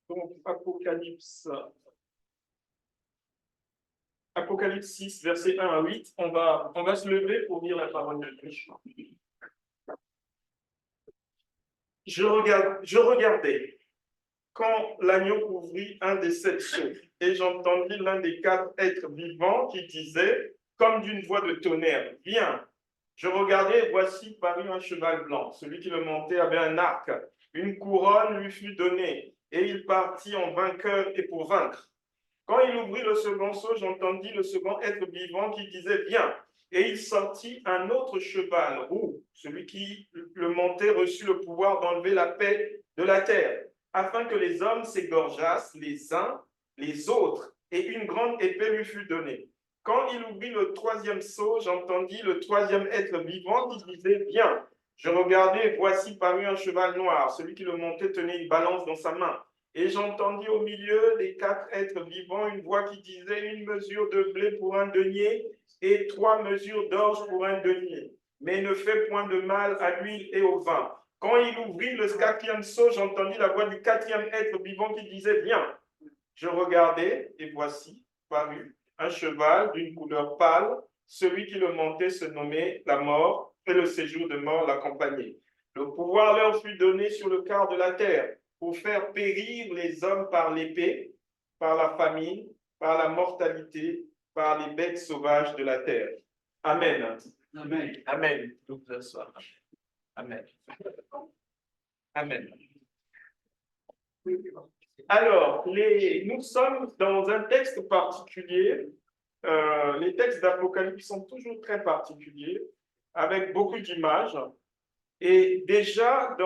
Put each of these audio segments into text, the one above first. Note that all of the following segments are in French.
Donc, Apocalypse 6, versets 1 à 8, on va se lever pour lire la parole de Dieu. Je regardais quand l'agneau ouvrit un des 7 sceaux, et j'entendis l'un des 4 êtres vivants qui disait, comme d'une voix de tonnerre, « Viens !» Je regardais, et voici parut un cheval blanc. Celui qui le montait avait un arc. Une couronne lui fut donnée, et il partit en vainqueur et pour vaincre. Quand il ouvrit le second sceau, j'entendis le second être vivant qui disait « Viens !» Et il sortit un autre cheval roux. Celui qui le montait reçut le pouvoir d'enlever la paix de la terre, afin que les hommes s'égorgeassent les uns les autres, et une grande épée lui fut donnée. Quand il ouvrit le troisième sceau, j'entendis le troisième être vivant qui disait « Viens !» Je regardai, et voici parut un cheval noir. Celui qui le montait tenait une balance dans sa main. Et j'entendis au milieu des 4 êtres vivants une voix qui disait « Une mesure de blé pour un denier et 3 mesures d'orge pour un denier. Mais ne fais point de mal à l'huile et au vin. » Quand il ouvrit le 4e sceau, j'entendis la voix du 4e être vivant qui disait « Viens !» Je regardai, et voici parut un cheval d'une couleur pâle. Celui qui le montait se nommait la mort, et le séjour de mort l'accompagnait. Le pouvoir leur fut donné sur le quart de la terre, pour faire périr les hommes par l'épée, par la famine, par la mortalité, par les bêtes sauvages de la terre. Amen. Amen. Amen. Nous vous asseoir. Amen. Amen. Alors, nous sommes dans un texte particulier. Les textes d'Apocalypse sont toujours très particuliers, avec beaucoup d'images. Et déjà,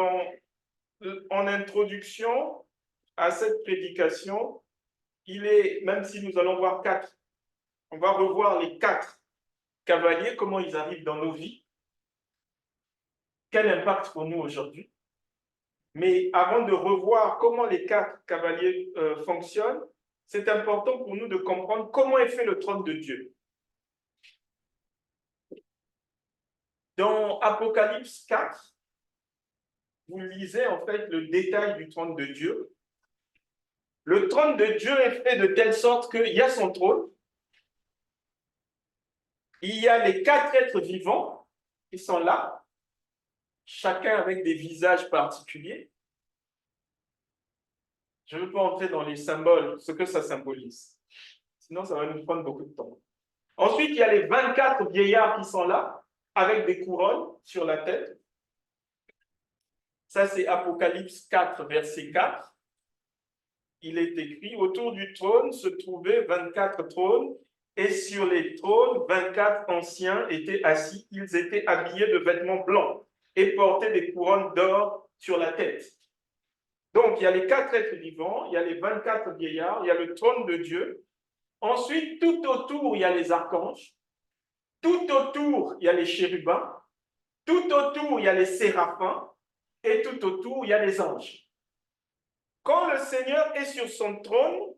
en introduction à cette prédication, même si nous allons voir 4, on va revoir les 4 cavaliers, comment ils arrivent dans nos vies, quel impact pour nous aujourd'hui. Mais avant de revoir comment les 4 cavaliers fonctionnent, c'est important pour nous de comprendre comment est fait le trône de Dieu. Dans Apocalypse 4, vous lisez en fait le détail du trône de Dieu. Le trône de Dieu est fait de telle sorte qu'il y a son trône, il y a les 4 êtres vivants qui sont là, chacun avec des visages particuliers. Je ne veux pas entrer dans les symboles, ce que ça symbolise. Sinon, ça va nous prendre beaucoup de temps. Ensuite, il y a les 24 vieillards qui sont là, avec des couronnes sur la tête. Ça, c'est Apocalypse 4, verset 4. Il est écrit, autour du trône se trouvaient 24 trônes, et sur les trônes, 24 anciens étaient assis. Ils étaient habillés de vêtements blancs et portaient des couronnes d'or sur la tête. Donc, il y a les 4 êtres vivants, il y a les 24 vieillards, il y a le trône de Dieu. Ensuite, tout autour, il y a les archanges. Tout autour, il y a les chérubins. Tout autour, il y a les séraphins. Et tout autour, il y a les anges. Quand le Seigneur est sur son trône,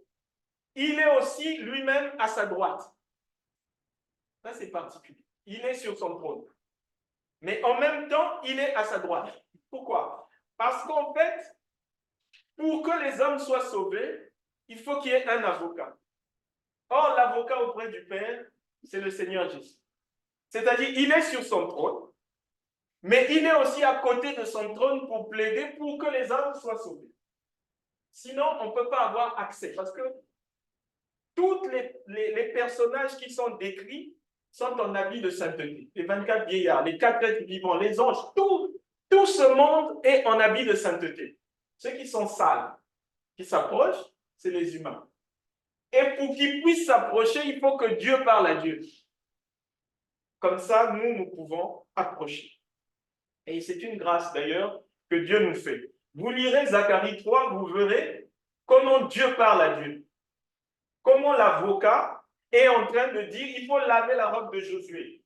il est aussi lui-même à sa droite. Ça, c'est particulier. Il est sur son trône. Mais en même temps, il est à sa droite. Pourquoi? Parce qu'en fait, pour que les hommes soient sauvés, il faut qu'il y ait un avocat. Or, l'avocat auprès du Père, c'est le Seigneur Jésus. C'est-à-dire, il est sur son trône, mais il est aussi à côté de son trône pour plaider pour que les hommes soient sauvés. Sinon, on ne peut pas avoir accès, parce que tous les personnages qui sont décrits sont en habit de sainteté. Les 24 vieillards, les 4 êtres vivants, les anges, tout ce monde est en habit de sainteté. Ceux qui sont sales, qui s'approchent, c'est les humains. Et pour qu'ils puissent s'approcher, il faut que Dieu parle à Dieu. Comme ça, nous pouvons approcher. Et c'est une grâce d'ailleurs que Dieu nous fait. Vous lirez Zacharie 3, vous verrez comment Dieu parle à Dieu. Comment l'avocat est en train de dire il faut laver la robe de Josué.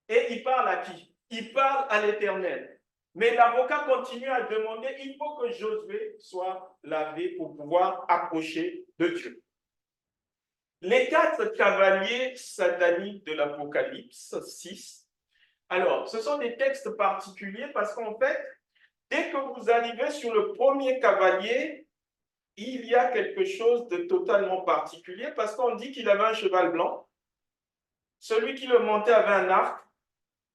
Et il parle à qui? Il parle à l'Éternel. Mais l'avocat continue à demander il faut que Josué soit lavé pour pouvoir approcher de Dieu. Les 4 cavaliers sataniques de l'Apocalypse 6. Alors, ce sont des textes particuliers parce qu'en fait, dès que vous arrivez sur le premier cavalier, il y a quelque chose de totalement particulier parce qu'on dit qu'il avait un cheval blanc. Celui qui le montait avait un arc,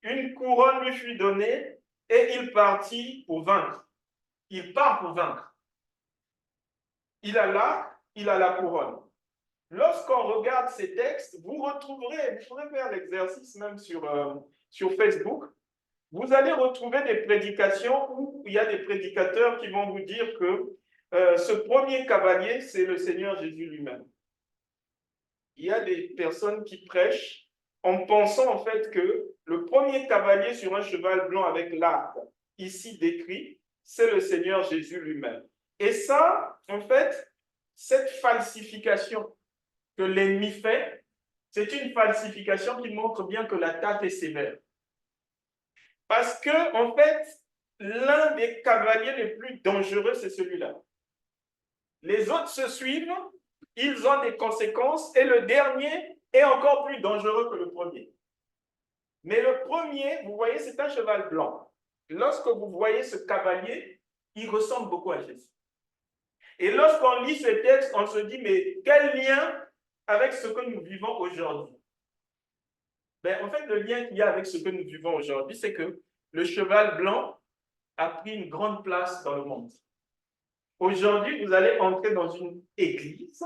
une couronne lui fut donnée et il partit pour vaincre. Il part pour vaincre. Il a l'arc, il a la couronne. Lorsqu'on regarde ces textes, vous pourrez faire l'exercice même sur Facebook, vous allez retrouver des prédications où il y a des prédicateurs qui vont vous dire que ce premier cavalier, c'est le Seigneur Jésus lui-même. Il y a des personnes qui prêchent en pensant en fait que le premier cavalier sur un cheval blanc avec l'arc, ici décrit, c'est le Seigneur Jésus lui-même. Et ça, en fait, cette falsification que l'ennemi fait, c'est une falsification qui montre bien que l'attaque est sévère. Parce que, en fait, l'un des cavaliers les plus dangereux, c'est celui-là. Les autres se suivent, ils ont des conséquences, et le dernier est encore plus dangereux que le premier. Mais le premier, vous voyez, c'est un cheval blanc. Lorsque vous voyez ce cavalier, il ressemble beaucoup à Jésus. Et lorsqu'on lit ce texte, on se dit, mais quel lien avec ce que nous vivons aujourd'hui? En fait, le lien qu'il y a avec ce que nous vivons aujourd'hui, c'est que le cheval blanc a pris une grande place dans le monde. Aujourd'hui, vous allez entrer dans une église.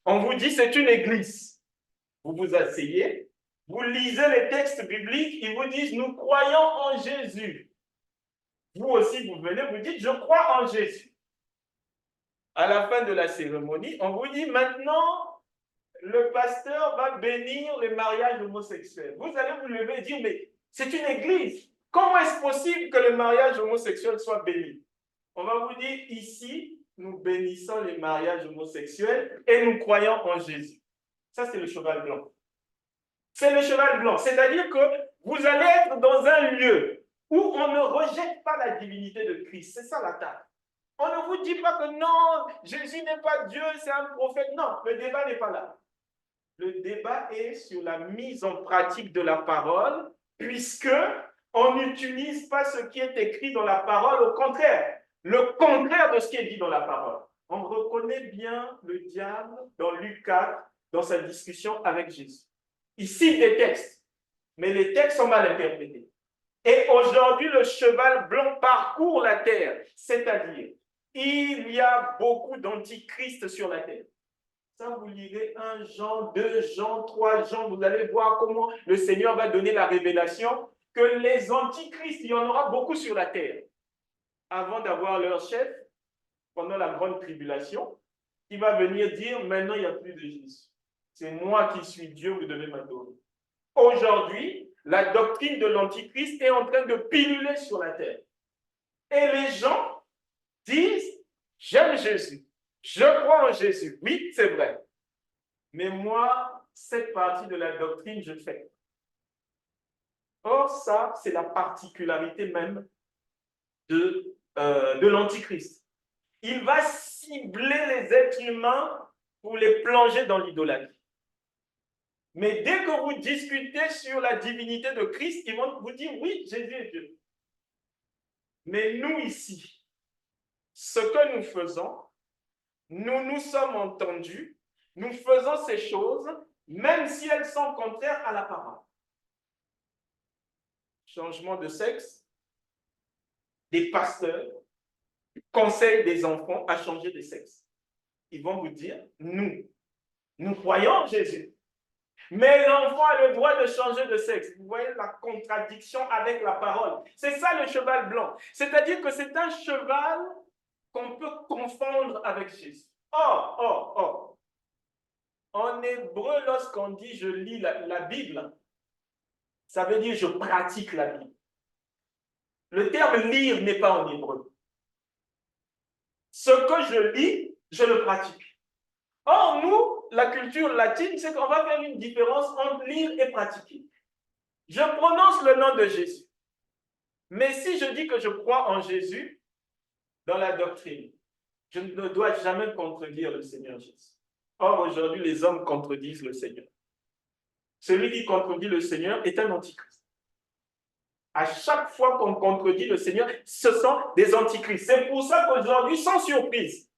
On vous dit c'est une église. Vous vous asseyez, vous lisez les textes bibliques, ils vous disent nous croyons en Jésus. Vous aussi, vous venez, vous dites je crois en Jésus. À la fin de la cérémonie, on vous dit maintenant, le pasteur va bénir les mariages homosexuels. Vous allez vous lever et dire mais c'est une église. Comment est-ce possible que le mariage homosexuel soit béni? On va vous dire ici, nous bénissons les mariages homosexuels et nous croyons en Jésus. Ça, c'est le cheval blanc. C'est le cheval blanc. C'est-à-dire que vous allez être dans un lieu où on ne rejette pas la divinité de Christ. C'est ça l'attaque. On ne vous dit pas que non, Jésus n'est pas Dieu, c'est un prophète. Non, le débat n'est pas là. Le débat est sur la mise en pratique de la parole, puisque on n'utilise pas ce qui est écrit dans la parole, au contraire, le contraire de ce qui est dit dans la parole. On reconnaît bien le diable dans Luc 4, dans sa discussion avec Jésus. Il cite des textes, mais les textes sont mal interprétés. Et aujourd'hui, le cheval blanc parcourt la terre, c'est-à-dire, il y a beaucoup d'antichrists sur la terre. Ça, vous lirez 1 Jean, 2 Jean, 3 Jean, vous allez voir comment le Seigneur va donner la révélation que les antichrists, il y en aura beaucoup sur la terre. Avant d'avoir leur chef, pendant la grande tribulation, qui va venir dire, maintenant, il n'y a plus de Jésus. C'est moi qui suis Dieu, vous devez m'adorer. Aujourd'hui, la doctrine de l'antichrist est en train de piluler sur la terre. Et les gens disent, j'aime Jésus. Je crois en Jésus. Oui, c'est vrai. Mais moi, cette partie de la doctrine, je fais. Or, ça, c'est la particularité même de l'Antichrist. Il va cibler les êtres humains pour les plonger dans l'idolâtrie. Mais dès que vous discutez sur la divinité de Christ, ils vont vous dire, oui, Jésus est Dieu. Mais nous ici, ce que nous faisons, nous nous sommes entendus, nous faisons ces choses, même si elles sont contraires à la parole. Changement de sexe, des pasteurs conseillent des enfants à changer de sexe. Ils vont vous dire, nous croyons en Jésus, mais l'enfant a le droit de changer de sexe. Vous voyez la contradiction avec la parole. C'est ça le cheval blanc. C'est-à-dire que c'est un cheval qu'on peut confondre avec Jésus. Or, en hébreu, lorsqu'on dit je lis la Bible, ça veut dire je pratique la Bible. Le terme lire n'est pas en hébreu. Ce que je lis, je le pratique. Or, nous, la culture latine, c'est qu'on va faire une différence entre lire et pratiquer. Je prononce le nom de Jésus. Mais si je dis que je crois en Jésus, dans la doctrine, je ne dois jamais contredire le Seigneur Jésus. Or, aujourd'hui, les hommes contredisent le Seigneur. Celui qui contredit le Seigneur est un antichrist. À chaque fois qu'on contredit le Seigneur, ce sont des antichrists. C'est pour ça qu'aujourd'hui, sans surprise,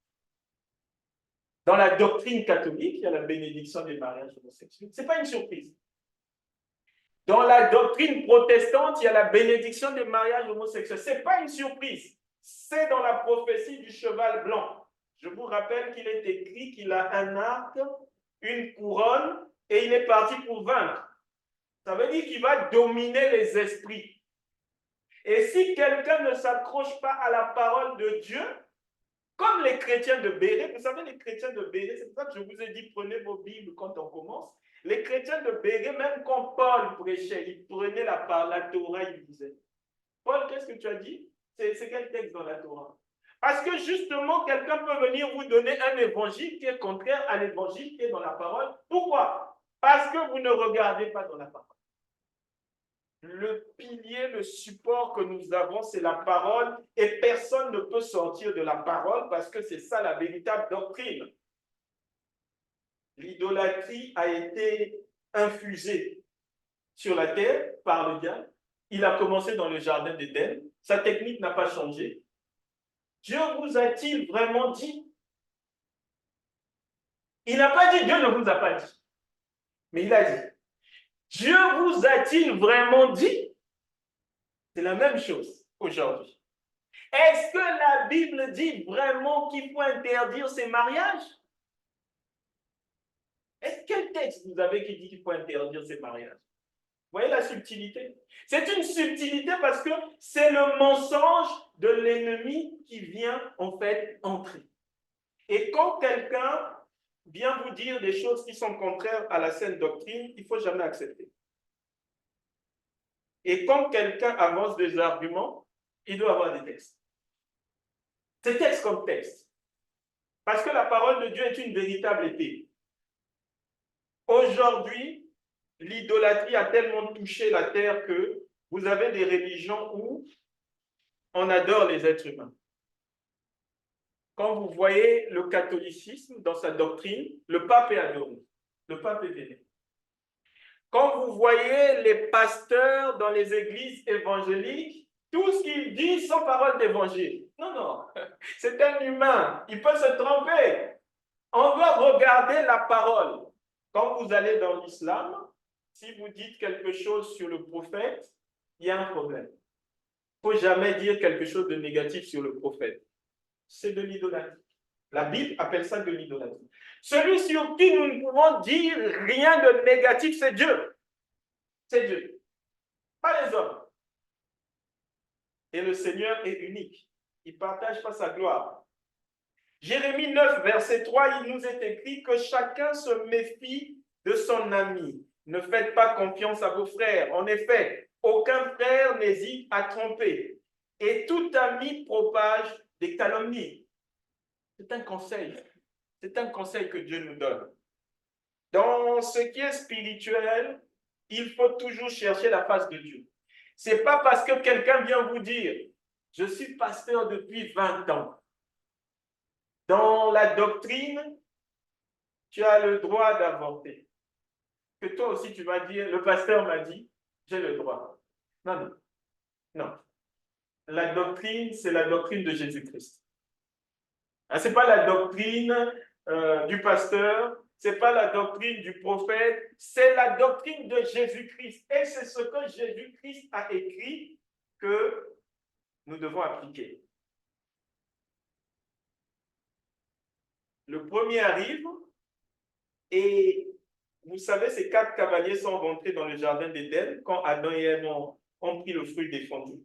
Dans la doctrine catholique, il y a la bénédiction des mariages homosexuels. Ce n'est pas une surprise. Dans la doctrine protestante, il y a la bénédiction des mariages homosexuels. Ce n'est pas une surprise. C'est dans la prophétie du cheval blanc. Je vous rappelle qu'il est écrit qu'il a un arc, une couronne, et il est parti pour vaincre. Ça veut dire qu'il va dominer les esprits. Et si quelqu'un ne s'accroche pas à la parole de Dieu, comme les chrétiens de Béret, vous savez, les chrétiens de Béret, c'est pour ça que je vous ai dit, prenez vos Bibles quand on commence. Les chrétiens de Béret, même quand Paul prêchait, il prenait la Torah, il disait. Paul, qu'est-ce que tu as dit? C'est quel texte dans la Torah? Parce que justement, quelqu'un peut venir vous donner un évangile qui est contraire à l'évangile qui est dans la parole. Pourquoi? Parce que vous ne regardez pas dans la parole. Le pilier, le support que nous avons, c'est la parole et personne ne peut sortir de la parole parce que c'est ça la véritable doctrine. L'idolâtrie a été infusée sur la terre par le diable. Il a commencé dans le jardin d'Éden. Sa technique n'a pas changé. Dieu vous a-t-il vraiment dit? Il n'a pas dit, Dieu ne vous a pas dit. Mais il a dit, Dieu vous a-t-il vraiment dit? C'est la même chose aujourd'hui. Est-ce que la Bible dit vraiment qu'il faut interdire ces mariages? Quel texte vous avez qui dit qu'il faut interdire ces mariages? Vous voyez la subtilité? C'est une subtilité parce que c'est le mensonge de l'ennemi qui vient en fait entrer. Et quand quelqu'un vient vous dire des choses qui sont contraires à la saine doctrine, il ne faut jamais accepter. Et quand quelqu'un avance des arguments, il doit avoir des textes. C'est texte comme texte. Parce que la parole de Dieu est une véritable épée. Aujourd'hui, l'idolâtrie a tellement touché la terre que vous avez des religions où on adore les êtres humains. Quand vous voyez le catholicisme dans sa doctrine, le pape est adoré, le pape est vénéré. Quand vous voyez les pasteurs dans les églises évangéliques, tout ce qu'ils disent sont paroles d'évangile. Non, non, c'est un humain, il peut se tromper. On doit regarder la parole. Quand vous allez dans l'islam, si vous dites quelque chose sur le prophète, il y a un problème. Il ne faut jamais dire quelque chose de négatif sur le prophète. C'est de l'idolâtrie. La Bible appelle ça de l'idolâtrie. Celui sur qui nous ne pouvons dire rien de négatif, c'est Dieu. C'est Dieu. Pas les hommes. Et le Seigneur est unique. Il ne partage pas sa gloire. Jérémie 9, verset 3, il nous est écrit que chacun se méfie de son ami. Ne faites pas confiance à vos frères. En effet, aucun frère n'hésite à tromper. Et tout ami propage des calomnies. C'est un conseil. C'est un conseil que Dieu nous donne. Dans ce qui est spirituel, il faut toujours chercher la face de Dieu. Ce n'est pas parce que quelqu'un vient vous dire « Je suis pasteur depuis 20 ans ». Dans la doctrine, tu as le droit d'avorter. Que toi aussi, tu vas dire, le pasteur m'a dit, j'ai le droit. Non, non, non. La doctrine, c'est la doctrine de Jésus-Christ. Ce n'est pas la doctrine du pasteur, ce n'est pas la doctrine du prophète, c'est la doctrine de Jésus-Christ. Et c'est ce que Jésus-Christ a écrit que nous devons appliquer. Le premier arrive et vous savez, ces 4 cavaliers sont rentrés dans le jardin d'Éden quand Adam et Ève ont pris le fruit défendu.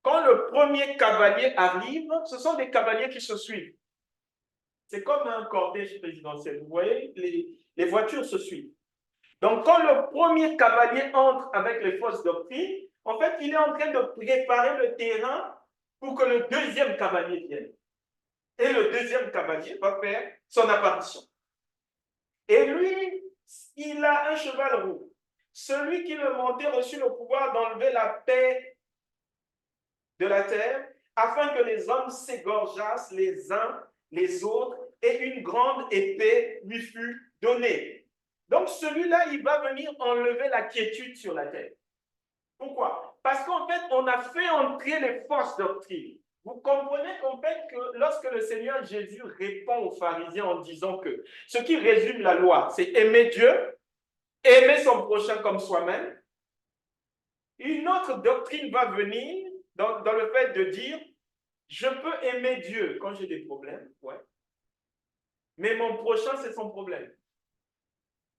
Quand le premier cavalier arrive, ce sont des cavaliers qui se suivent. C'est comme un cortège présidentiel. Vous voyez, les voitures se suivent. Donc, quand le premier cavalier entre avec les fausses doctrines, en fait, il est en train de préparer le terrain pour que le deuxième cavalier vienne. Et le deuxième cavalier va faire son apparition. Et lui, il a un cheval roux. Celui qui le montait reçut le pouvoir d'enlever la paix de la terre, afin que les hommes s'égorgeassent les uns les autres, et une grande épée lui fut donnée. Donc celui-là, il va venir enlever la quiétude sur la terre. Pourquoi? Parce qu'en fait, on a fait entrer les fausses doctrines. Vous comprenez qu'en fait, que lorsque le Seigneur Jésus répond aux pharisiens en disant que ce qui résume la loi, c'est aimer Dieu, aimer son prochain comme soi-même, une autre doctrine va venir dans le fait de dire, je peux aimer Dieu quand j'ai des problèmes, ouais, mais mon prochain, c'est son problème.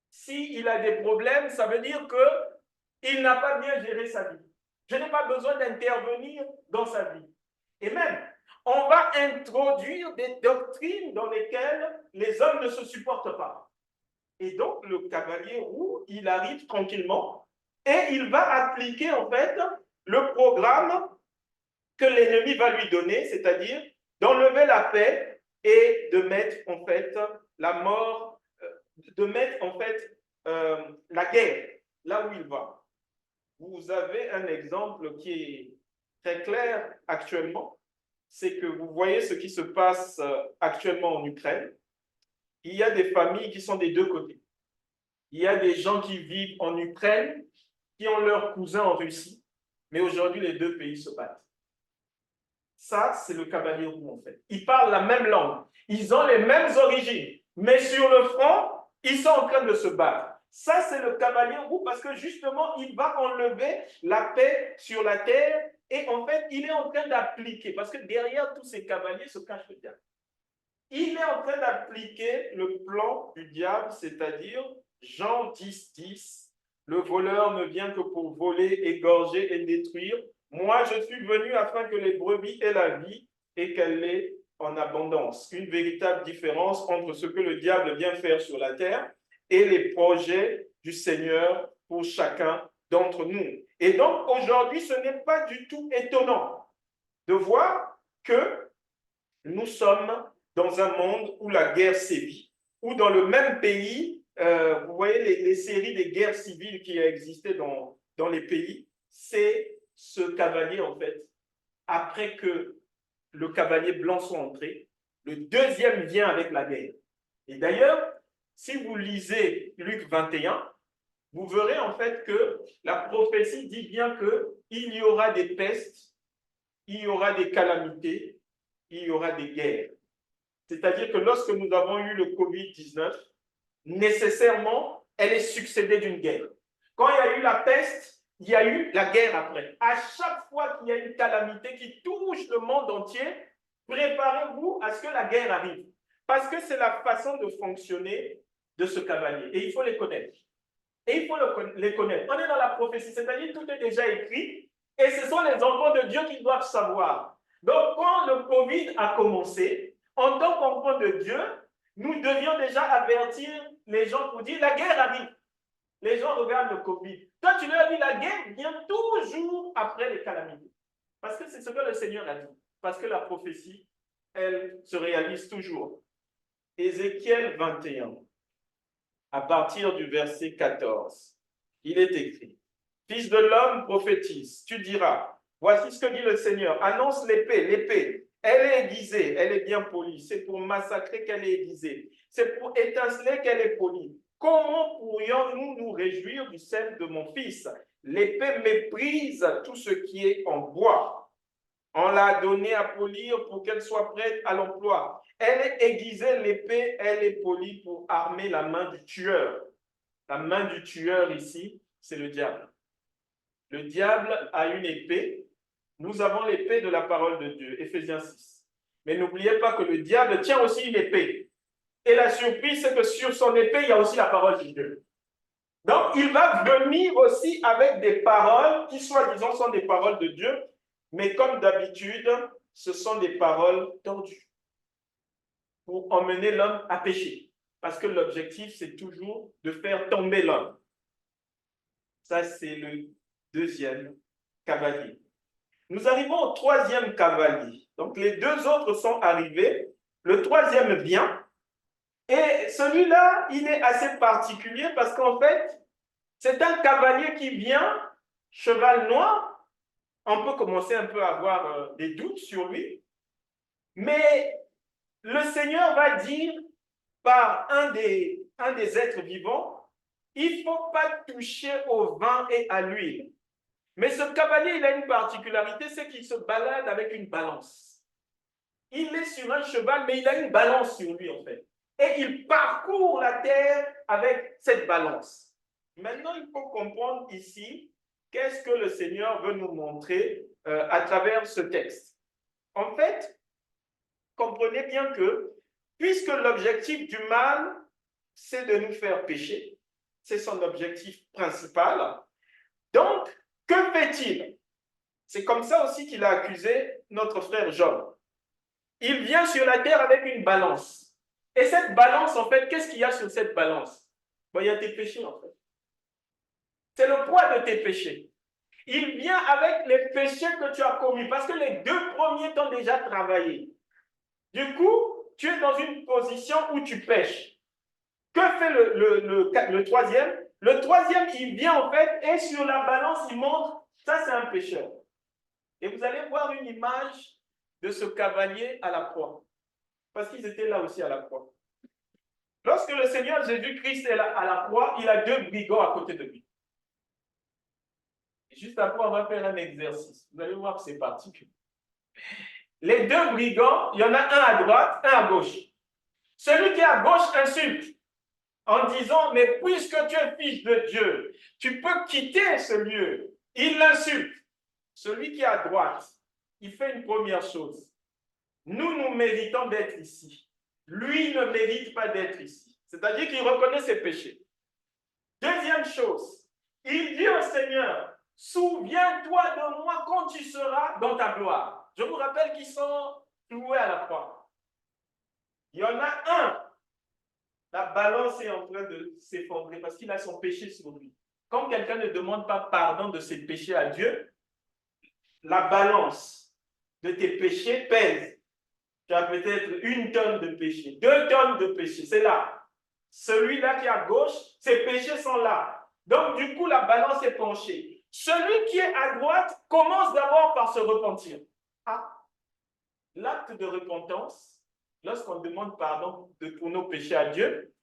S'il a des problèmes, ça veut dire qu'il n'a pas bien géré sa vie. Je n'ai pas besoin d'intervenir dans sa vie. Et même, on va introduire des doctrines dans lesquelles les hommes ne se supportent pas. Et donc, le cavalier roux, il arrive tranquillement et il va appliquer en fait le programme que l'ennemi va lui donner, c'est-à-dire d'enlever la paix et de mettre en fait la mort, de mettre en fait la guerre là où il va. Vous avez un exemple qui est très clair actuellement, c'est que vous voyez ce qui se passe actuellement en Ukraine. Il y a des familles qui sont des deux côtés. Il y a des gens qui vivent en Ukraine, qui ont leurs cousins en Russie, mais aujourd'hui, les deux pays se battent. Ça, c'est le cavalier roux, en fait. Ils parlent la même langue. Ils ont les mêmes origines. Mais sur le front, ils sont en train de se battre. Ça, c'est le cavalier roux parce que justement, il va enlever la paix sur la terre et en fait, il est en train d'appliquer, parce que derrière tous ces cavaliers se cache le diable. Il est en train d'appliquer le plan du diable, c'est-à-dire Jean 10, 10. Le voleur ne vient que pour voler, égorger et détruire. Moi, je suis venu afin que les brebis aient la vie et qu'elle l'ait en abondance. Une véritable différence entre ce que le diable vient faire sur la terre et les projets du Seigneur pour chacun d'entre nous. Et donc, aujourd'hui, ce n'est pas du tout étonnant de voir que nous sommes dans un monde où la guerre sévit, où dans le même pays, vous voyez les séries des guerres civiles qui ont existé dans les pays, c'est ce cavalier, en fait, après que le cavalier blanc soit entré, le deuxième vient avec la guerre. Et d'ailleurs, si vous lisez Luc 21, vous verrez en fait que la prophétie dit bien qu'il y aura des pestes, il y aura des calamités, il y aura des guerres. C'est-à-dire que lorsque nous avons eu le Covid-19, nécessairement, elle est succédée d'une guerre. Quand il y a eu la peste, il y a eu la guerre après. À chaque fois qu'il y a une calamité qui touche le monde entier, préparez-vous à ce que la guerre arrive. Parce que c'est la façon de fonctionner de ce cavalier. Et il faut les connaître. Et il faut les connaître. On est dans la prophétie, c'est-à-dire tout est déjà écrit. Et ce sont les enfants de Dieu qui doivent savoir. Donc, quand le Covid a commencé, en tant qu'enfants de Dieu, nous devions déjà avertir les gens pour dire la guerre arrive. Les gens regardent le Covid. Toi, tu leur dis la guerre vient toujours après les calamités. Parce que c'est ce que le Seigneur a dit. Parce que la prophétie, elle se réalise toujours. Ézéchiel 21, à partir du verset 14, il est écrit: Fils de l'homme, prophétise, tu diras, voici ce que dit le Seigneur, annonce l'épée, l'épée. Elle est aiguisée, elle est bien polie. C'est pour massacrer qu'elle est aiguisée. C'est pour étinceler qu'elle est polie. Comment pourrions-nous nous réjouir du sel de mon fils? L'épée méprise tout ce qui est en bois. On l'a donnée à polir pour qu'elle soit prête à l'emploi. Elle est aiguisée, l'épée, elle est polie pour armer la main du tueur. La main du tueur ici, c'est le diable. Le diable a une épée. Nous avons l'épée de la parole de Dieu, Éphésiens 6. Mais n'oubliez pas que le diable tient aussi une épée. Et la surprise, c'est que sur son épée, il y a aussi la parole de Dieu. Donc, il va venir aussi avec des paroles qui, soi-disant, sont des paroles de Dieu, mais comme d'habitude, ce sont des paroles tordues pour emmener l'homme à pécher. Parce que l'objectif, c'est toujours de faire tomber l'homme. Ça, c'est le deuxième cavalier. Nous arrivons au troisième cavalier. Donc, les deux autres sont arrivés. Le troisième vient. Et celui-là, il est assez particulier parce qu'en fait, c'est un cavalier qui vient, cheval noir. On peut commencer un peu à avoir des doutes sur lui. Mais le Seigneur va dire par un des êtres vivants, il ne faut pas toucher au vin et à l'huile. Mais ce cavalier, il a une particularité, c'est qu'il se balade avec une balance. Il est sur un cheval, mais il a une balance sur lui, en fait. Et il parcourt la terre avec cette balance. Maintenant, il faut comprendre ici qu'est-ce que le Seigneur veut nous montrer à travers ce texte. En fait, comprenez bien que, puisque l'objectif du mal, c'est de nous faire pécher, c'est son objectif principal, donc, que fait-il? C'est comme ça aussi qu'il a accusé notre frère Job. Il vient sur la terre avec une balance. Et cette balance, en fait, qu'est-ce qu'il y a sur cette balance? Bon, il y a tes péchés, en fait. C'est le poids de tes péchés. Il vient avec les péchés que tu as commis, parce que les deux premiers t'ont déjà travaillé. Du coup, tu es dans une position où tu pêches. Que fait le troisième? Le troisième, il vient en fait, et sur la balance, il montre, ça c'est un pécheur. Et vous allez voir une image de ce cavalier à la croix. Parce qu'ils étaient là aussi à la croix. Lorsque le Seigneur Jésus-Christ est à la croix, il a deux brigands à côté de lui. Et juste après, on va faire un exercice. Vous allez voir que c'est particulier. Les deux brigands, il y en a un à droite, un à gauche. Celui qui est à gauche insulte en disant, mais puisque tu es fils de Dieu, tu peux quitter ce lieu. Il l'insulte. Celui qui est à droite, il fait une première chose. Nous méritons d'être ici. Lui ne mérite pas d'être ici. C'est-à-dire qu'il reconnaît ses péchés. Deuxième chose, il dit au Seigneur, souviens-toi de moi quand tu seras dans ta gloire. Je vous rappelle qu'ils sont cloués à la croix. Il y en a un, la balance est en train de s'effondrer parce qu'il a son péché sur lui. Quand quelqu'un ne demande pas pardon de ses péchés à Dieu, la balance de tes péchés pèse. Tu as peut-être 1 tonne de péché, 2 tonnes de péché, c'est là. Celui-là qui est à gauche, ses péchés sont là. Donc, du coup, la balance est penchée. Celui qui est à droite commence d'abord par se repentir. Ah, l'acte de repentance, lorsqu'on demande pardon pour nos péchés à Dieu,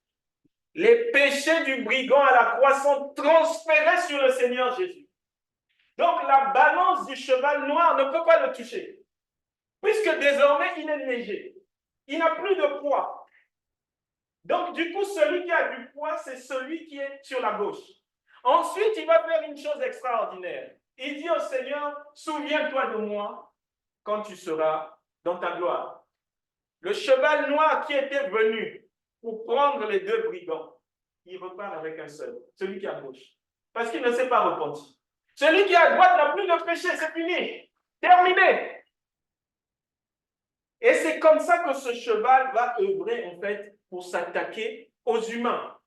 les péchés du brigand à la croix sont transférés sur le Seigneur Jésus. Donc, la balance du cheval noir ne peut pas le toucher, puisque désormais, il est léger. Il n'a plus de poids. Donc, du coup, celui qui a du poids, c'est celui qui est sur la gauche. Ensuite, il va faire une chose extraordinaire. Il dit au Seigneur, souviens-toi de moi quand tu seras dans ta gloire. Le cheval noir qui était venu pour prendre les deux brigands, il repart avec un seul, celui qui est à gauche. Parce qu'il ne s'est pas repenti. Celui qui est à droite n'a plus de péché, c'est fini. Terminé. Et c'est comme ça que ce cheval va œuvrer, en fait, pour s'attaquer aux humains.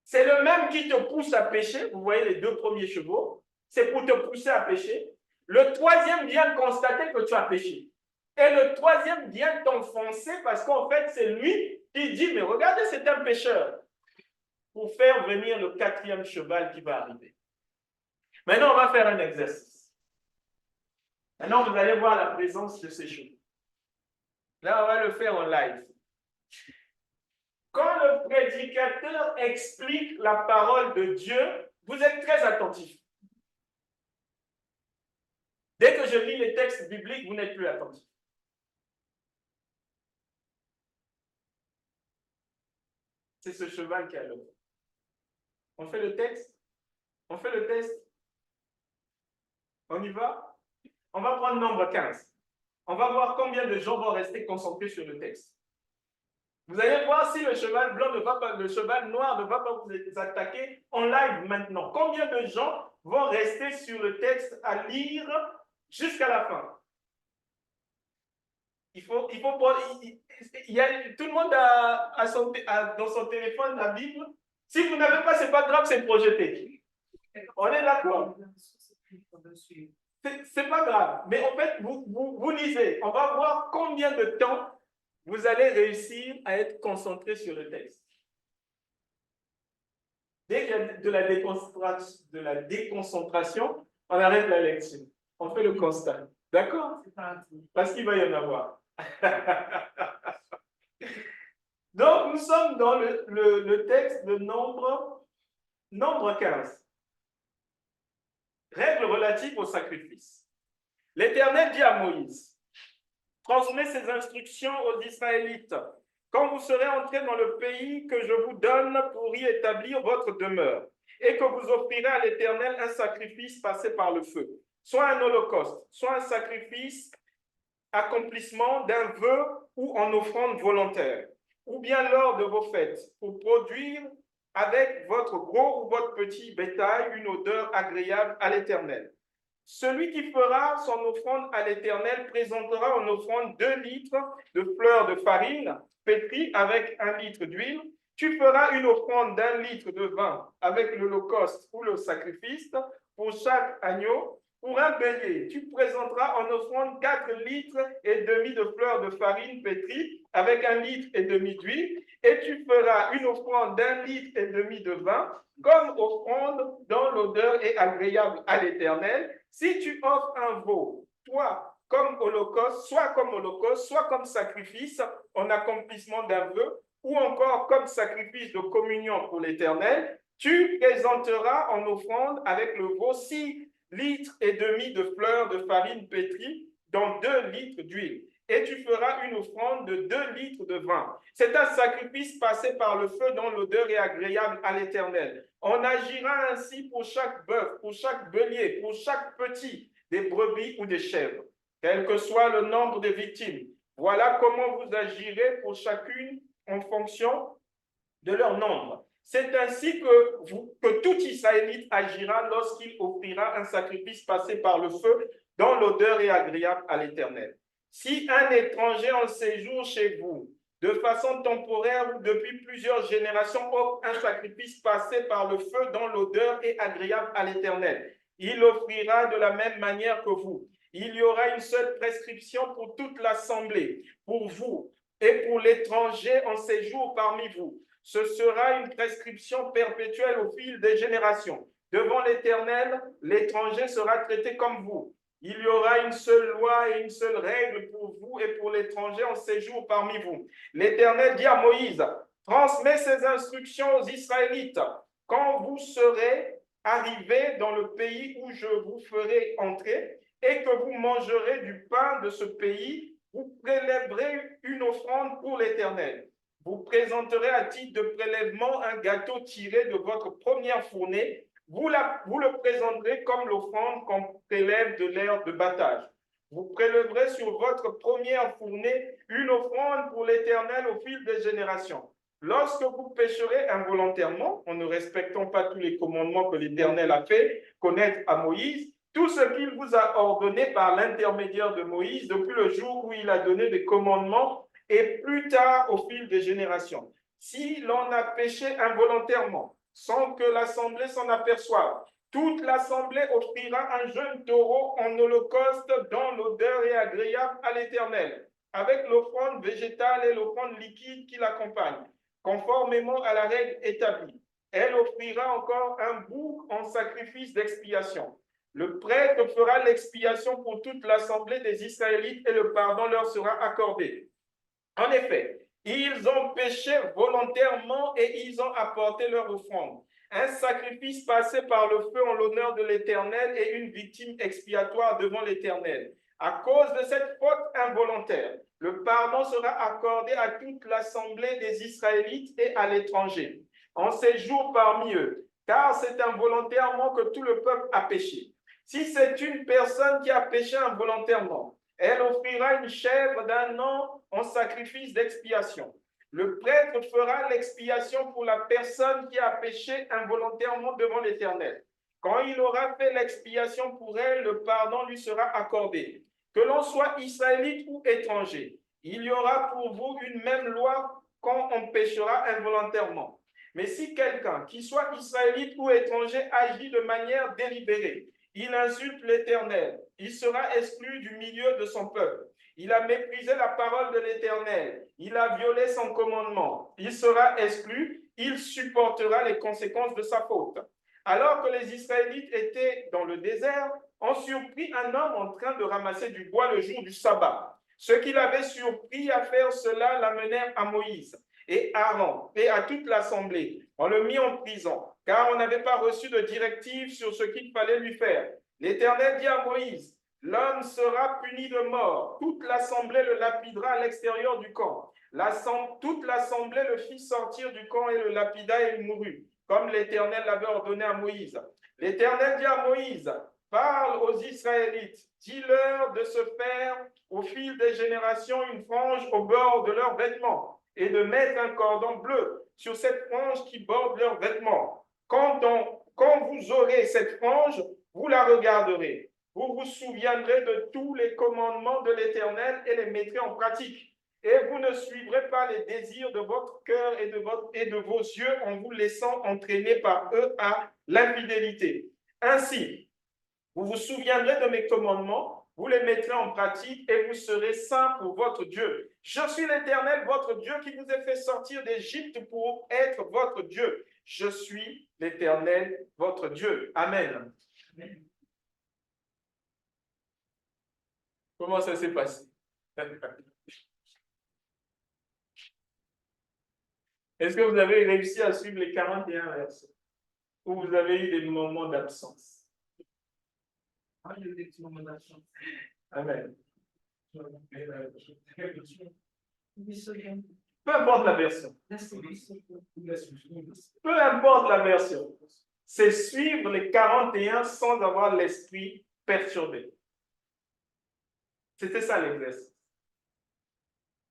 C'est le même qui te pousse à pécher. Vous voyez les deux premiers chevaux. C'est pour te pousser à pécher. Le troisième vient constater que tu as péché. Et le troisième vient t'enfoncer parce qu'en fait, c'est lui qui dit, mais regardez, c'est un pécheur. Pour faire venir le quatrième cheval qui va arriver. Maintenant, on va faire un exercice. Maintenant, vous allez voir la présence de ces chevaux. Là, on va le faire en live. Quand le prédicateur explique la parole de Dieu, vous êtes très attentif. Dès que je lis les textes bibliques, vous n'êtes plus attentif. C'est ce cheval qui a l'œuvre. On fait le texte? On fait le test? On y va? On va prendre nombre 15. On va voir combien de gens vont rester concentrés sur le texte. Vous allez voir si le cheval blanc ne va pas, le cheval noir ne va pas vous attaquer en live maintenant. Combien de gens vont rester sur le texte à lire jusqu'à la fin? Il y a, tout le monde a dans son téléphone la Bible. Si vous n'avez pas, c'est pas grave, c'est projeté. On est d'accord. C'est pas grave. Mais en fait, vous lisez. On va voir combien de temps vous allez réussir à être concentré sur le texte. Dès qu'il y a de la déconcentration, on arrête la lecture. On fait le constat. D'accord? Parce qu'il va y en avoir. Donc, nous sommes dans le texte de nombre 15. Règle relative au sacrifice. L'Éternel dit à Moïse, transmets ces instructions aux Israélites. Quand vous serez entrés dans le pays que je vous donne pour y établir votre demeure, et que vous offrirez à l'Éternel un sacrifice passé par le feu, soit un holocauste, soit un sacrifice accomplissement d'un vœu ou en offrande volontaire, ou bien lors de vos fêtes, pour produire avec votre gros ou votre petit bétail une odeur agréable à l'Éternel. Celui qui fera son offrande à l'Éternel présentera en offrande 2 litres de fleurs de farine pétrie avec 1 litre d'huile. Tu feras une offrande d'1 litre de vin avec l'holocauste ou le sacrifice pour chaque agneau. Pour un bélier, tu présenteras en offrande 4 litres et demi de fleurs de farine pétrie avec 1 litre et demi d'huile, et tu feras une offrande d'1 litre et demi de vin comme offrande dont l'odeur est agréable à l'Éternel. Si tu offres un veau, toi, comme holocauste, soit comme sacrifice en accomplissement d'un vœu, ou encore comme sacrifice de communion pour l'Éternel, tu présenteras en offrande avec le veau 6 litres et demi de fleurs de farine pétrie dans 2 litres d'huile. Et tu feras une offrande de 2 litres de vin. C'est un sacrifice passé par le feu dont l'odeur est agréable à l'Éternel. On agira ainsi pour chaque bœuf, pour chaque bélier, pour chaque petit, des brebis ou des chèvres, quel que soit le nombre de victimes. Voilà comment vous agirez pour chacune en fonction de leur nombre. C'est ainsi que tout Israélite agira lorsqu'il offrira un sacrifice passé par le feu dont l'odeur est agréable à l'Éternel. Si un étranger en séjour chez vous, de façon temporaire ou depuis plusieurs générations, offre un sacrifice passé par le feu dont l'odeur est agréable à l'Éternel, il offrira de la même manière que vous. Il y aura une seule prescription pour toute l'assemblée, pour vous et pour l'étranger en séjour parmi vous. Ce sera une prescription perpétuelle au fil des générations. Devant l'Éternel, l'étranger sera traité comme vous. Il y aura une seule loi et une seule règle pour vous et pour l'étranger en séjour parmi vous. L'Éternel dit à Moïse, transmets ces instructions aux Israélites. Quand vous serez arrivés dans le pays où je vous ferai entrer et que vous mangerez du pain de ce pays, vous prélèverez une offrande pour l'Éternel. Vous présenterez à titre de prélèvement un gâteau tiré de votre première fournée. Vous le présenterez comme l'offrande qu'on prélève de l'air de battage. Vous prélèverez sur votre première fournée une offrande pour l'Éternel au fil des générations. Lorsque vous pécherez involontairement, en ne respectant pas tous les commandements que l'Éternel a fait connaître à Moïse, tout ce qu'il vous a ordonné par l'intermédiaire de Moïse depuis le jour où il a donné des commandements et plus tard au fil des générations. Si l'on a péché involontairement, sans que l'assemblée s'en aperçoive, toute l'assemblée offrira un jeune taureau en holocauste dont l'odeur est agréable à l'Éternel, avec l'offrande végétale et l'offrande liquide qui l'accompagne, conformément à la règle établie. Elle offrira encore un bouc en sacrifice d'expiation. Le prêtre fera l'expiation pour toute l'assemblée des Israélites et le pardon leur sera accordé. En effet, ils ont péché volontairement et ils ont apporté leur offrande. Un sacrifice passé par le feu en l'honneur de l'Éternel et une victime expiatoire devant l'Éternel. À cause de cette faute involontaire, le pardon sera accordé à toute l'assemblée des Israélites et à l'étranger, en séjour parmi eux, car c'est involontairement que tout le peuple a péché. Si c'est une personne qui a péché involontairement, elle offrira une chèvre d'1 an en sacrifice d'expiation. Le prêtre fera l'expiation pour la personne qui a péché involontairement devant l'Éternel. Quand il aura fait l'expiation pour elle, le pardon lui sera accordé. Que l'on soit israélite ou étranger, il y aura pour vous une même loi quand on péchera involontairement. Mais si quelqu'un, qui soit israélite ou étranger, agit de manière délibérée, il insulte l'Éternel, il sera exclu du milieu de son peuple. Il a méprisé la parole de l'Éternel, il a violé son commandement, il sera exclu, il supportera les conséquences de sa faute. Alors que les Israélites étaient dans le désert, on surprit un homme en train de ramasser du bois le jour du sabbat. Ceux qui l'avaient surpris à faire cela l'amenèrent à Moïse et Aaron et à toute l'assemblée. On le mit en prison, car on n'avait pas reçu de directive sur ce qu'il fallait lui faire. L'Éternel dit à Moïse, L'homme sera puni de mort. Toute l'assemblée le lapidera à l'extérieur du camp. Toute l'assemblée le fit sortir du camp et le lapida et il mourut, comme l'Éternel l'avait ordonné à Moïse. L'Éternel dit à Moïse, parle aux Israélites, dis-leur de se faire au fil des générations une frange au bord de leurs vêtements et de mettre un cordon bleu sur cette frange qui borde leurs vêtements. Quand vous aurez cette frange, vous la regarderez. Vous vous souviendrez de tous les commandements de l'Éternel et les mettrez en pratique. Et vous ne suivrez pas les désirs de votre cœur et de vos yeux en vous laissant entraîner par eux à l'infidélité. Ainsi, vous vous souviendrez de mes commandements, vous les mettrez en pratique et vous serez saints pour votre Dieu. Je suis l'Éternel, votre Dieu, qui vous a fait sortir d'Égypte pour être votre Dieu. Je suis l'Éternel, votre Dieu. Amen. Amen. Comment ça s'est passé? Est-ce que vous avez réussi à suivre les 41 versets? Ou vous avez eu des moments d'absence? Ah, il y a eu des petits moments d'absence. Amen. Peu importe la version. Peu importe la version. C'est suivre les 41 sans avoir l'esprit perturbé. C'était ça l'exercice.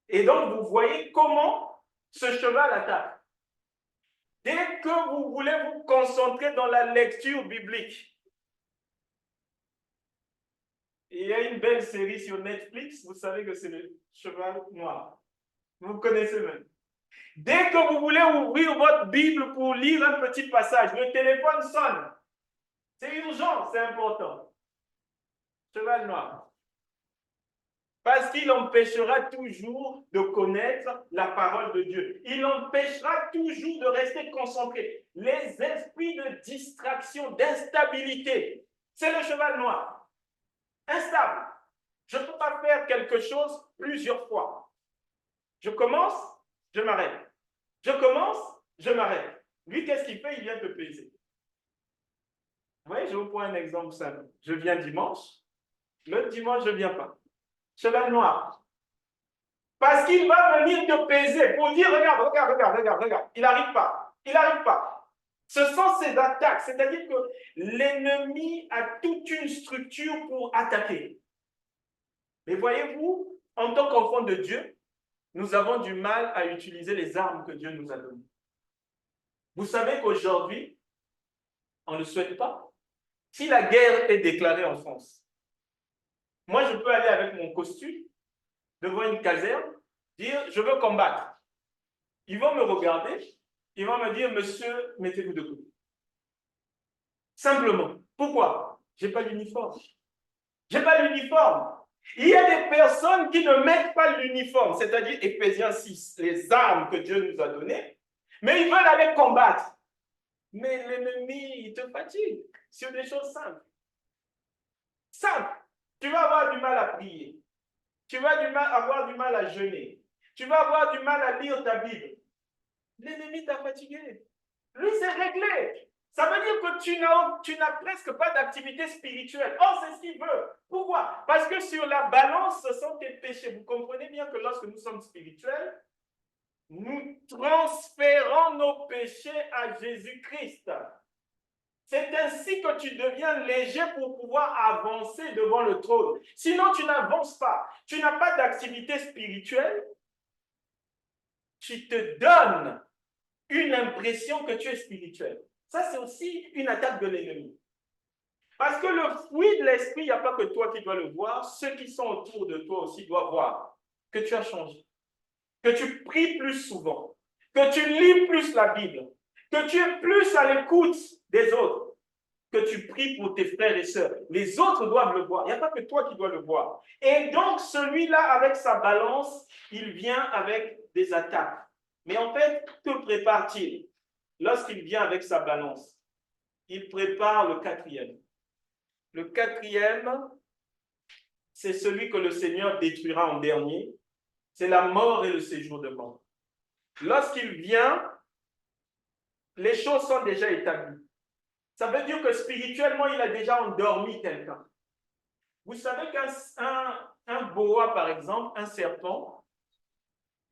Et donc, vous voyez comment ce cheval attaque. Dès que vous voulez vous concentrer dans la lecture biblique, il y a une belle série sur Netflix, vous savez que c'est le cheval noir. Vous connaissez même. Dès que vous voulez ouvrir votre Bible pour lire un petit passage, le téléphone sonne. C'est urgent, c'est important. Cheval noir. Parce qu'il empêchera toujours de connaître la parole de Dieu. Il empêchera toujours de rester concentré. Les esprits de distraction, d'instabilité, c'est le cheval noir. Instable. Je ne peux pas faire quelque chose plusieurs fois. Je commence, je m'arrête. Je commence, je m'arrête. Lui, qu'est-ce qu'il fait? Il vient te peser. Vous voyez, je vous prends un exemple simple. Je viens dimanche. Le dimanche, je ne viens pas. Cheval noir. Parce qu'il va venir te peser pour dire, regarde. Il n'arrive pas. Il n'arrive pas. Ce sont ces attaques. C'est-à-dire que l'ennemi a toute une structure pour attaquer. Mais voyez-vous, en tant qu'enfant de Dieu, nous avons du mal à utiliser les armes que Dieu nous a données. Vous savez qu'aujourd'hui, on ne le souhaite pas. Si la guerre est déclarée en France, moi, je peux aller avec mon costume devant une caserne, dire, je veux combattre. Ils vont me regarder, ils vont me dire, monsieur, mettez-vous de côté. Simplement. Pourquoi? Je n'ai pas l'uniforme. Je n'ai pas l'uniforme. Il y a des personnes qui ne mettent pas l'uniforme, c'est-à-dire Éphésiens 6, les armes que Dieu nous a données, mais ils veulent aller combattre. Mais l'ennemi, il te fatigue sur des choses simples. Simple. Tu vas avoir du mal à prier. Tu vas avoir du mal à jeûner. Tu vas avoir du mal à lire ta Bible. L'ennemi t'a fatigué. Lui, c'est réglé. Ça veut dire que tu n'as presque pas d'activité spirituelle. Oh, c'est ce qu'il veut. Pourquoi? Parce que sur la balance, ce sont tes péchés. Vous comprenez bien que lorsque nous sommes spirituels, nous transférons nos péchés à Jésus-Christ. C'est ainsi que tu deviens léger pour pouvoir avancer devant le trône. Sinon, tu n'avances pas. Tu n'as pas d'activité spirituelle. Tu te donnes une impression que tu es spirituel. Ça, c'est aussi une attaque de l'ennemi. Parce que le fruit de l'esprit, il n'y a pas que toi qui dois le voir. Ceux qui sont autour de toi aussi doivent voir que tu as changé. Que tu pries plus souvent. Que tu lis plus la Bible. Que tu es plus à l'écoute des autres. Que tu pries pour tes frères et sœurs. Les autres doivent le voir. Il n'y a pas que toi qui dois le voir. Et donc, celui-là, avec sa balance, il vient avec des attaques. Mais en fait, que prépare-t-il? Lorsqu'il vient avec sa balance, il prépare le quatrième. Le quatrième, c'est celui que le Seigneur détruira en dernier. C'est la mort et le séjour de mort. Lorsqu'il vient, les choses sont déjà établies. Ça veut dire que spirituellement, il a déjà endormi quelqu'un. Vous savez qu'un boa, par exemple, un serpent,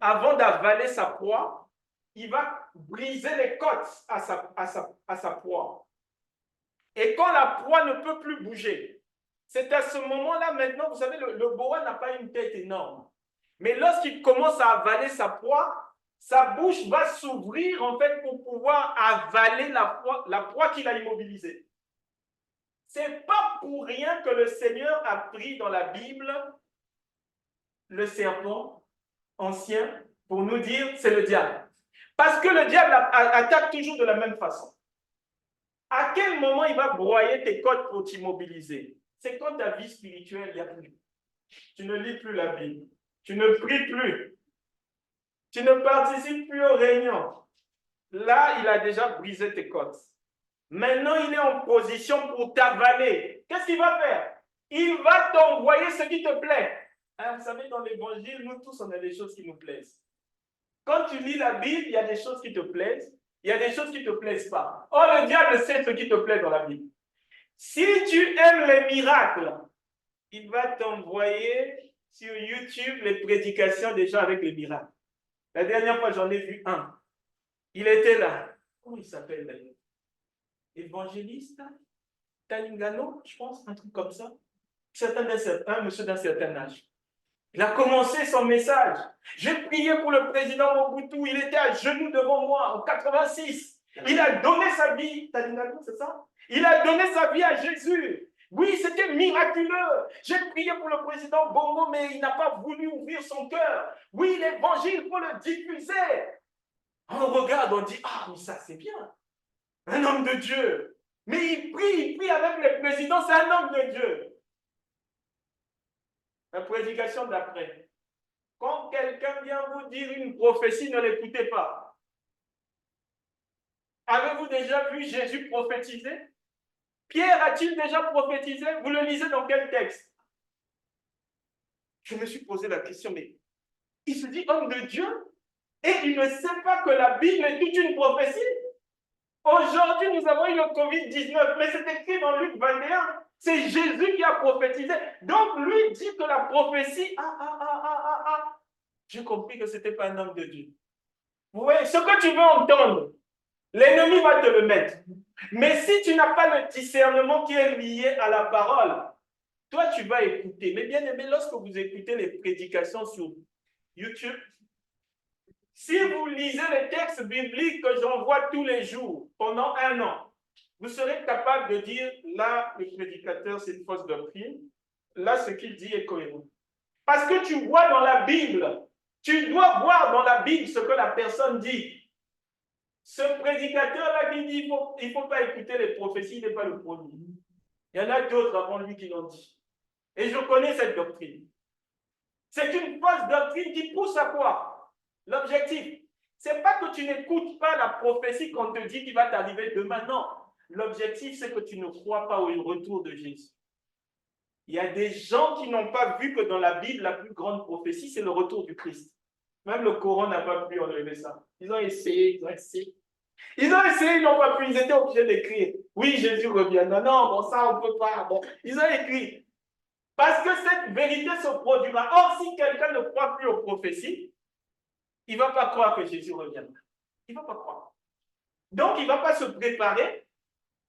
avant d'avaler sa proie, il va briser les côtes à sa proie. Et quand la proie ne peut plus bouger, c'est à ce moment-là, maintenant, vous savez, le boa n'a pas une tête énorme. Mais lorsqu'il commence à avaler sa proie, sa bouche va s'ouvrir, en fait, pour pouvoir avaler la proie qu'il a immobilisée. Ce n'est pas pour rien que le Seigneur a pris dans la Bible le serpent ancien pour nous dire c'est le diable. Parce que le diable attaque toujours de la même façon. À quel moment il va broyer tes côtes pour t'immobiliser? C'est quand ta vie spirituelle, il n'y a plus. Tu ne lis plus la Bible. Tu ne pries plus. Tu ne participes plus aux réunions. Là, il a déjà brisé tes côtes. Maintenant, il est en position pour t'avaler. Qu'est-ce qu'il va faire? Il va t'envoyer ce qui te plaît. Hein, vous savez, dans l'évangile, nous tous, on a des choses qui nous plaisent. Quand tu lis la Bible, il y a des choses qui te plaisent, il y a des choses qui ne te plaisent pas. Oh, le diable sait ce qui te plaît dans la Bible. Si tu aimes les miracles, il va t'envoyer sur YouTube les prédications des gens avec les miracles. La dernière fois, j'en ai vu un. Il était là. Comment il s'appelle d'ailleurs? Évangéliste Talingano, je pense, un truc comme ça. Un monsieur d'un certain âge. Il a commencé son message. J'ai prié pour le président Mobutu. Il était à genoux devant moi en 86. Il a donné sa vie. Talingano, c'est ça? Il a donné sa vie à Jésus. Oui, c'était miraculeux. J'ai prié pour le président Bongo, mais il n'a pas voulu ouvrir son cœur. Oui, l'évangile, il faut le diffuser. On regarde, on dit, ah, mais ça, c'est bien. Un homme de Dieu. Mais il prie avec les présidents, c'est un homme de Dieu. La prédication d'après. Quand quelqu'un vient vous dire une prophétie, ne l'écoutez pas. Avez-vous déjà vu Jésus prophétiser? Pierre a-t-il déjà prophétisé? Vous le lisez dans quel texte? Je me suis posé la question, mais il se dit homme de Dieu et il ne sait pas que la Bible est toute une prophétie? Aujourd'hui, nous avons eu le Covid-19, mais c'est écrit dans Luc 21. C'est Jésus qui a prophétisé. Donc, lui dit que la prophétie, j'ai compris que ce n'était pas un homme de Dieu. Vous voyez, ce que tu veux entendre, l'ennemi va te le mettre. Mais si tu n'as pas le discernement qui est lié à la parole, toi, tu vas écouter. Mais bien aimé, lorsque vous écoutez les prédications sur YouTube, si vous lisez les textes bibliques que j'envoie tous les jours pendant 1 an, vous serez capable de dire, là, le prédicateur, c'est une fausse doctrine. Là, ce qu'il dit est cohérent. Parce que tu vois dans la Bible, tu dois voir dans la Bible ce que la personne dit. Ce prédicateur-là qui dit, il ne faut pas écouter les prophéties, il n'est pas le premier. Il y en a d'autres avant lui qui l'ont dit. Et je connais cette doctrine. C'est une fausse doctrine qui pousse à quoi? L'objectif, ce n'est pas que tu n'écoutes pas la prophétie qu'on te dit qu'il va t'arriver demain, non. L'objectif, c'est que tu ne crois pas au retour de Jésus. Il y a des gens qui n'ont pas vu que dans la Bible, la plus grande prophétie, c'est le retour du Christ. Même le Coran n'a pas pu enlever ça. Ils ont essayé, ils ont essayé. Ils n'ont pas pu, ils étaient obligés d'écrire. Oui, Jésus revient. Non, bon, ça, on ne peut pas. Bon, ils ont écrit. Parce que cette vérité se produira. Or, si quelqu'un ne croit plus aux prophéties, il ne va pas croire que Jésus reviendra. Il ne va pas croire. Donc, il ne va pas se préparer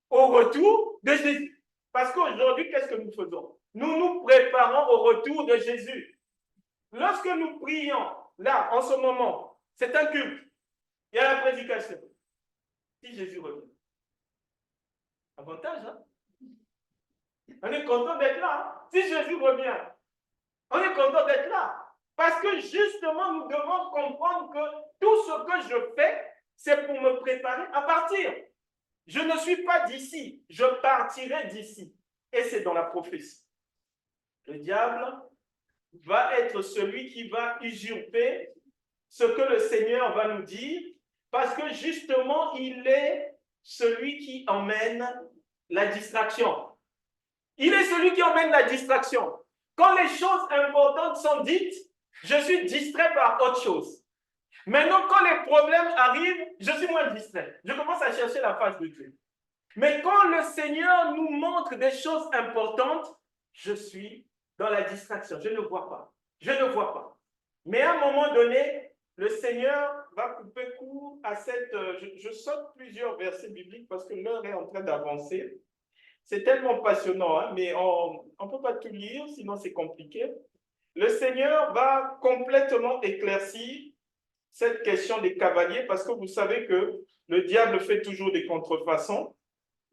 au retour de Jésus. Parce qu'aujourd'hui, qu'est-ce que nous faisons? Nous nous préparons au retour de Jésus. Lorsque nous prions, là, en ce moment, c'est un culte. Il y a la prédication. Si Jésus revient. Avantage, hein? On est content d'être là. Hein? Si Jésus revient, on est content d'être là. Parce que justement, nous devons comprendre que tout ce que je fais, c'est pour me préparer à partir. Je ne suis pas d'ici, je partirai d'ici. Et c'est dans la prophétie. Le diable va être celui qui va usurper ce que le Seigneur va nous dire, parce que justement, il est celui qui emmène la distraction. Il est celui qui emmène la distraction. Quand les choses importantes sont dites, je suis distrait par autre chose. Maintenant, quand les problèmes arrivent, je suis moins distrait. Je commence à chercher la face de Dieu. Mais quand le Seigneur nous montre des choses importantes, je suis dans la distraction, je ne vois pas, je ne vois pas. Mais à un moment donné, le Seigneur va couper court à cette... Je saute plusieurs versets bibliques parce que l'heure est en train d'avancer. C'est tellement passionnant, hein, mais on ne peut pas tout lire, sinon c'est compliqué. Le Seigneur va complètement éclaircir cette question des cavaliers parce que vous savez que le diable fait toujours des contrefaçons.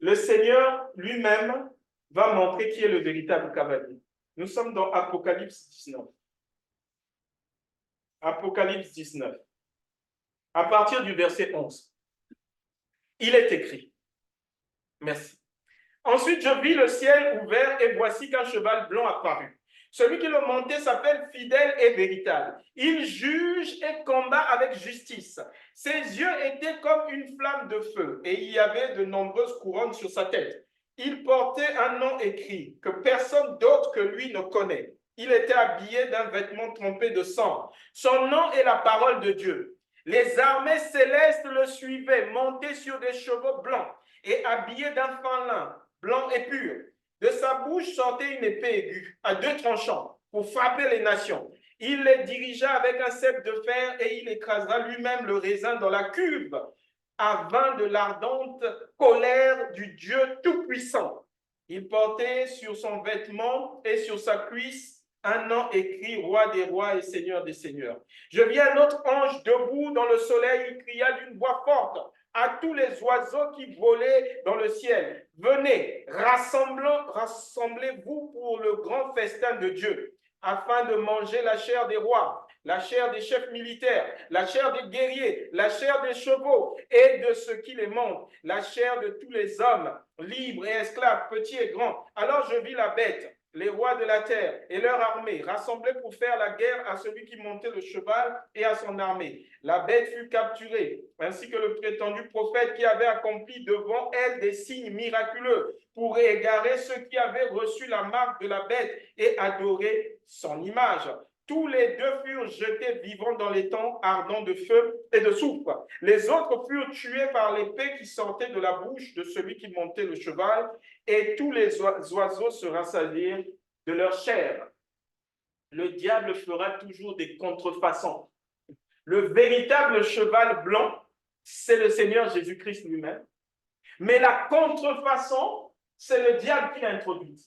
Le Seigneur lui-même va montrer qui est le véritable cavalier. Nous sommes dans Apocalypse 19. Apocalypse 19. À partir du verset 11. Il est écrit. Merci. Ensuite, je vis le ciel ouvert et voici qu'un cheval blanc apparut. Celui qui le montait s'appelle fidèle et véritable. Il juge et combat avec justice. Ses yeux étaient comme une flamme de feu et il y avait de nombreuses couronnes sur sa tête. Il portait un nom écrit que personne d'autre que lui ne connaît. Il était habillé d'un vêtement trempé de sang. Son nom est la parole de Dieu. Les armées célestes le suivaient, montés sur des chevaux blancs et habillés d'un fin lin blanc et pur. De sa bouche sortait une épée aiguë à deux tranchants pour frapper les nations. Il les dirigea avec un cep de fer et il écrasera lui-même le raisin dans la cuve à vin de l'ardente colère du Dieu Tout-Puissant. Il portait sur son vêtement et sur sa cuisse un nom écrit Roi des rois et Seigneur des seigneurs. Je vis un autre ange debout dans le soleil, il cria d'une voix forte à tous les oiseaux qui volaient dans le ciel. Venez, rassemblez-vous pour le grand festin de Dieu, afin de manger la chair des rois, la chair des chefs militaires, la chair des guerriers, la chair des chevaux et de ceux qui les montent, la chair de tous les hommes, libres et esclaves, petits et grands. Alors je vis la bête, les rois de la terre et leur armée, rassemblés pour faire la guerre à celui qui montait le cheval et à son armée. La bête fut capturée, ainsi que le prétendu prophète qui avait accompli devant elle des signes miraculeux pour égarer ceux qui avaient reçu la marque de la bête et adoré son image. Tous les deux furent jetés vivants dans les temps ardents de feu et de soufre. Les autres furent tués par l'épée qui sortait de la bouche de celui qui montait le cheval, et tous les oiseaux se rassasièrent de leur chair. Le diable fera toujours des contrefaçons. Le véritable cheval blanc, c'est le Seigneur Jésus-Christ lui-même. Mais la contrefaçon, c'est le diable qui l'a introduite.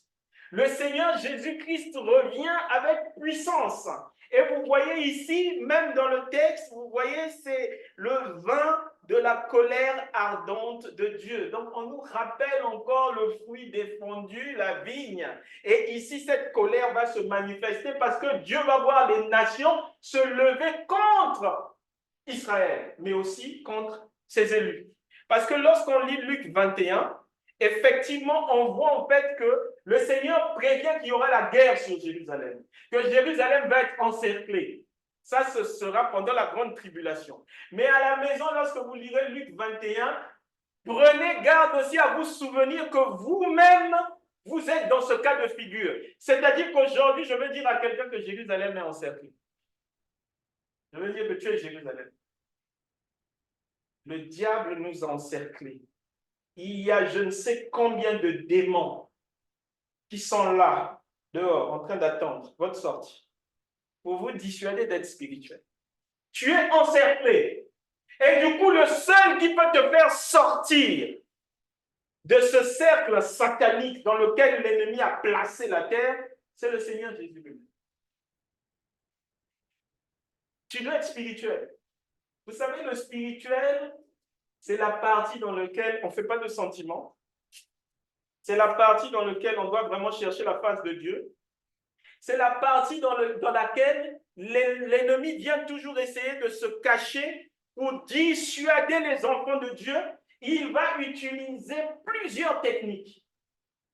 Le Seigneur Jésus-Christ revient avec puissance. Et vous voyez ici, même dans le texte, vous voyez, c'est le vin de la colère ardente de Dieu. Donc, on nous rappelle encore le fruit défendu, la vigne. Et ici, cette colère va se manifester parce que Dieu va voir les nations se lever contre Israël, mais aussi contre ses élus. Parce que lorsqu'on lit Luc 21, effectivement, on voit en fait que le Seigneur prévient qu'il y aura la guerre sur Jérusalem, que Jérusalem va être encerclée. Ça, ce sera pendant la grande tribulation. Mais à la maison, lorsque vous lirez Luc 21, prenez garde aussi à vous souvenir que vous-même, vous êtes dans ce cas de figure. C'est-à-dire qu'aujourd'hui, je veux dire à quelqu'un que Jérusalem est encerclée. Je veux dire que tu es Jérusalem. Le diable nous a encerclés. Il y a je ne sais combien de démons qui sont là, dehors, en train d'attendre votre sortie pour vous dissuader d'être spirituel. Tu es encerclé. Et du coup, le seul qui peut te faire sortir de ce cercle satanique dans lequel l'ennemi a placé la terre, c'est le Seigneur Jésus-Christ. Tu dois être spirituel. Vous savez, le spirituel, c'est la partie dans laquelle on ne fait pas de sentiments. C'est la partie dans laquelle on doit vraiment chercher la face de Dieu. C'est la partie dans laquelle l'ennemi vient toujours essayer de se cacher pour dissuader les enfants de Dieu. Il va utiliser plusieurs techniques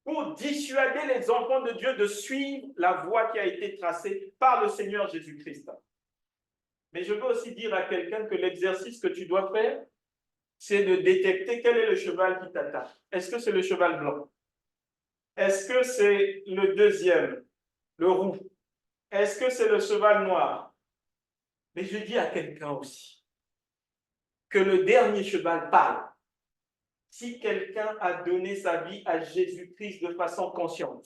pour dissuader les enfants de Dieu de suivre la voie qui a été tracée par le Seigneur Jésus-Christ. Mais je veux aussi dire à quelqu'un que l'exercice que tu dois faire, c'est de détecter quel est le cheval qui t'attaque. Est-ce que c'est le cheval blanc? Est-ce que c'est le deuxième, le roux? Est-ce que c'est le cheval noir? Mais je dis à quelqu'un aussi que le dernier cheval parle. Si quelqu'un a donné sa vie à Jésus-Christ de façon consciente,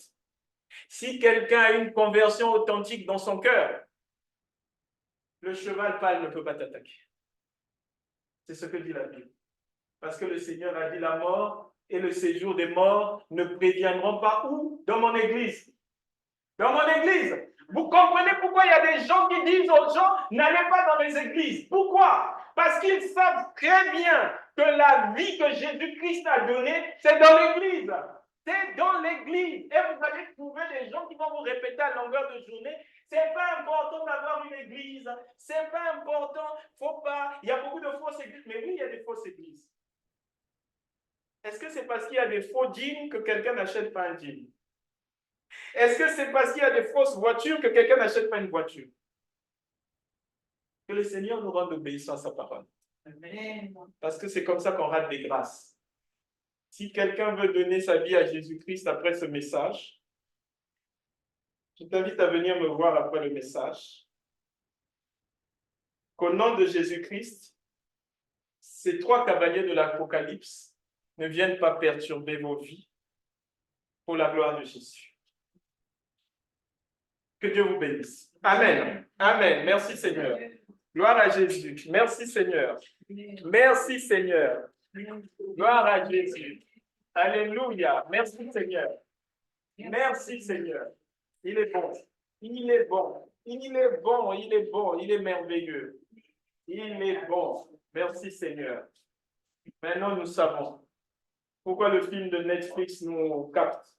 Si quelqu'un a une conversion authentique dans son cœur, le cheval pâle ne peut pas t'attaquer. C'est ce que dit la Bible. Parce que le Seigneur a dit la mort et le séjour des morts ne préviendront pas où? Dans mon église. Dans mon église. Vous comprenez pourquoi il y a des gens qui disent aux gens, n'allez pas dans les églises. Pourquoi? Parce qu'ils savent très bien que la vie que Jésus-Christ a donnée, c'est dans l'église. C'est dans l'église. Et vous allez trouver des gens qui vont vous répéter à longueur de journée, c'est pas important d'avoir une église. C'est pas important. Faut pas. Il y a beaucoup de fausses églises. Mais oui, il y a des fausses églises. Est-ce que c'est parce qu'il y a des faux dîmes que quelqu'un n'achète pas un dîme? Est-ce que c'est parce qu'il y a des fausses voitures que quelqu'un n'achète pas une voiture? Que le Seigneur nous rende obéissants à sa parole. Amen. Parce que c'est comme ça qu'on rate des grâces. Si quelqu'un veut donner sa vie à Jésus-Christ après ce message, je t'invite à venir me voir après le message. Qu'au nom de Jésus-Christ, ces 3 cavaliers de l'Apocalypse ne viennent pas perturber vos vies pour la gloire de Jésus. Que Dieu vous bénisse. Amen. Amen. Merci Seigneur. Gloire à Jésus. Merci Seigneur. Merci Seigneur. Gloire à Jésus. Alléluia. Merci Seigneur. Merci Seigneur. Il est bon. Il est bon. Il est bon. Il est bon. Il est merveilleux. Il est bon. Merci Seigneur. Maintenant nous savons pourquoi le film de Netflix nous capte.